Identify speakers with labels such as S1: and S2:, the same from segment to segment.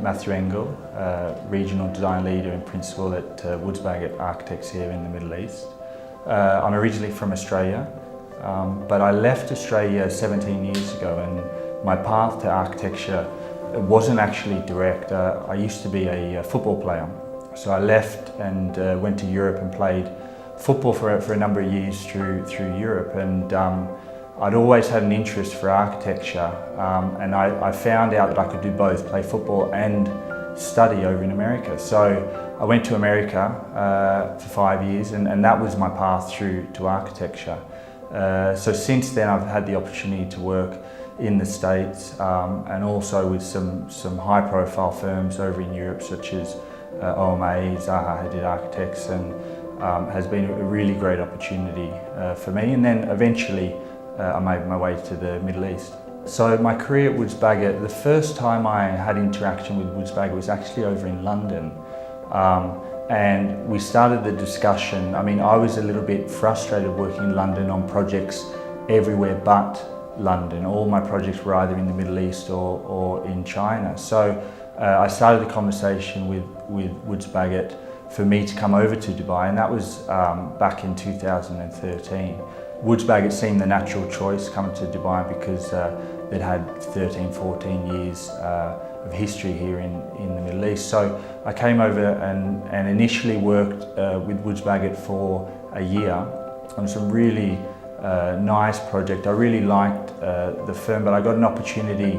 S1: Matthew Engele, Regional Design Leader and Principal at Woods Bagot Architects here in the Middle East. I'm originally from Australia, but I left Australia 17 years ago, and my path to architecture wasn't actually direct. I used to be a football player, so I left and went to Europe and played football for a number of years through Europe, and I'd always had an interest for architecture, and I found out that I could do both, play football and study over in America. So I went to America for 5 years, and that was my path through to architecture. So since then I've had the opportunity to work in the States and also with some high profile firms over in Europe such as OMA, Zaha Hadid Architects, and has been a really great opportunity for me. And then eventually I made my way to the Middle East. So my career at Woods Bagot, the first time I had interaction with Woods Bagot was actually over in London. And we started the discussion. I mean, I was a little bit frustrated working in London on projects everywhere but London. All my projects were either in the Middle East or in China. So I started a conversation with Woods Bagot for me to come over to Dubai, and that was back in 2013. Woods Bagot seemed the natural choice coming to Dubai because they'd had 13, 14 years of history here in the Middle East. So I came over and initially worked with Woods Bagot for a year on some really nice project. I really liked the firm, but I got an opportunity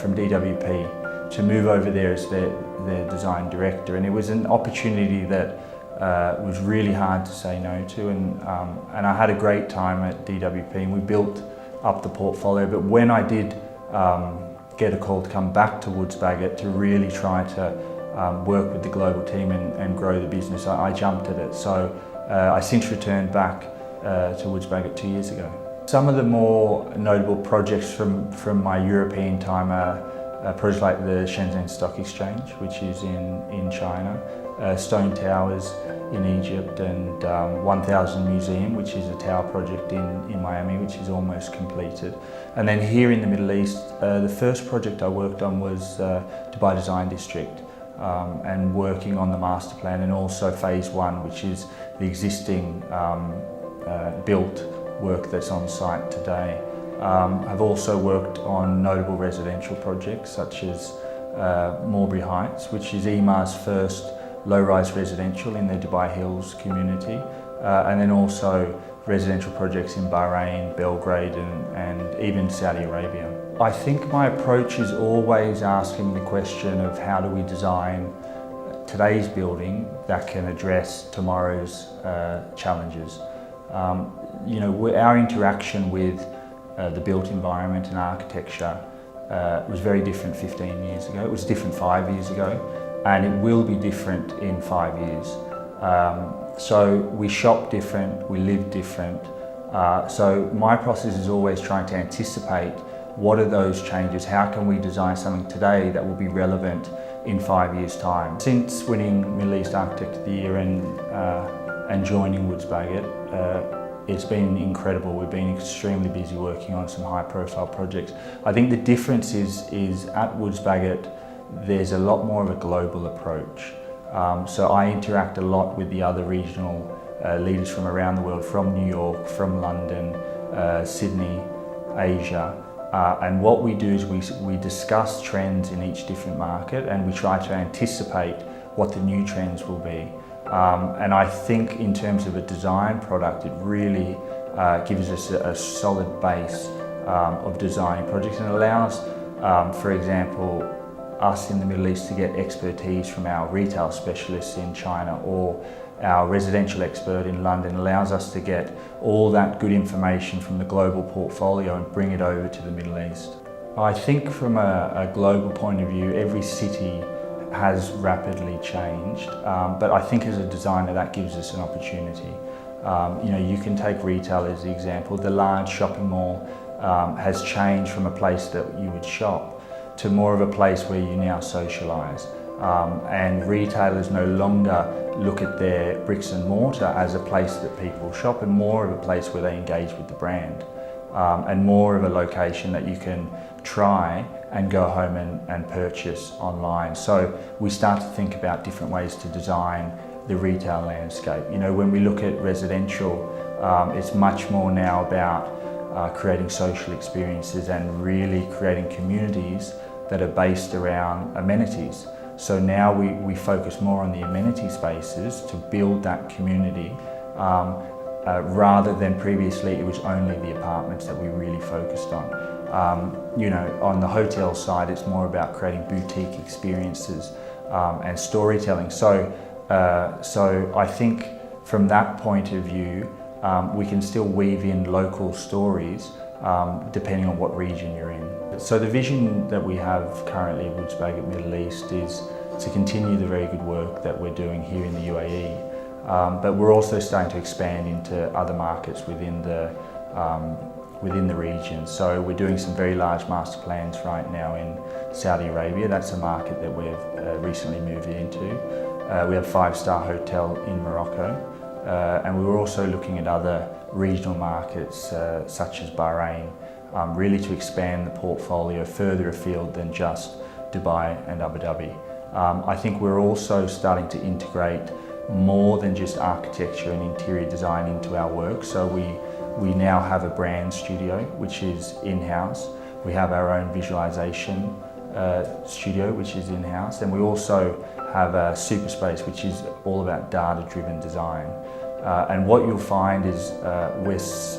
S1: from DWP to move over there as their design director, and it was an opportunity that was really hard to say no to, and I had a great time at DWP, and we built up the portfolio. But when I did get a call to come back to Woods Bagot to really try to work with the global team and grow the business, I jumped at it. So I since returned back to Woods Bagot 2 years ago. Some of the more notable projects from my European time are projects like the Shenzhen Stock Exchange, which is in China, Stone Towers in Egypt, and 1000 Museum, which is a tower project in Miami, which is almost completed. And then here in the Middle East, the first project I worked on was Dubai Design District, and working on the master plan, and also phase one, which is the existing built work that's on site today. I've also worked on notable residential projects such as Mulberry Heights, which is EMA's first low-rise residential in the Dubai Hills community, and then also residential projects in Bahrain, Belgrade, and even Saudi Arabia. I think my approach is always asking the question of how do we design today's building that can address tomorrow's challenges. You know, our interaction with the built environment and architecture was very different 15 years ago. It was different 5 years ago, and it will be different in 5 years. So we shop different, we live different. So my process is always trying to anticipate what are those changes, how can we design something today that will be relevant in 5 years' time. Since winning Middle East Architect of the Year and joining Woods Bagot, it's been incredible. We've been extremely busy working on some high profile projects. I think the difference is at Woods Bagot, there's a lot more of a global approach. So I interact a lot with the other regional leaders from around the world, from New York, from London, Sydney, Asia. And what we do is we discuss trends in each different market, and we try to anticipate what the new trends will be. And I think in terms of a design product, it really gives us a solid base of designing projects, and allows, for example, us in the Middle East to get expertise from our retail specialists in China, or our residential expert in London allows us to get all that good information from the global portfolio and bring it over to the Middle East. I think from a global point of view, every city has rapidly changed, but I think as a designer that gives us an opportunity. You know, you can take retail as the example. The large shopping mall has changed from a place that you would shop to more of a place where you now socialise. And retailers no longer look at their bricks and mortar as a place that people shop, and more of a place where they engage with the brand. and more of a location that you can try and go home and purchase online. So we start to think about different ways to design the retail landscape. You know, when we look at residential, it's much more now about creating social experiences and really creating communities that are based around amenities. So now we focus more on the amenity spaces to build that community, rather than previously it was only the apartments that we really focused on. You know, on the hotel side, it's more about creating boutique experiences and storytelling. So I think from that point of view, we can still weave in local stories depending on what region you're in. So the vision that we have currently at Woods Bagot Middle East is to continue the very good work that we're doing here in the UAE, but we're also starting to expand into other markets within the region. So we're doing some very large master plans right now in Saudi Arabia. That's a market that we've recently moved into. We have a 5-star hotel in Morocco, and we were also looking at other regional markets such as Bahrain, really to expand the portfolio further afield than just Dubai and Abu Dhabi. I think we're also starting to integrate more than just architecture and interior design into our work. So we now have a brand studio which is in-house. We have our own visualization studio which is in-house, and we also have a super space which is all about data-driven design. And what you'll find is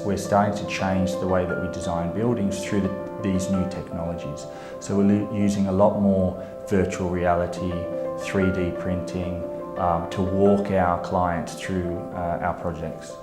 S1: we're starting to change the way that we design buildings through these new technologies. So we're using a lot more virtual reality, 3D printing to walk our clients through our projects.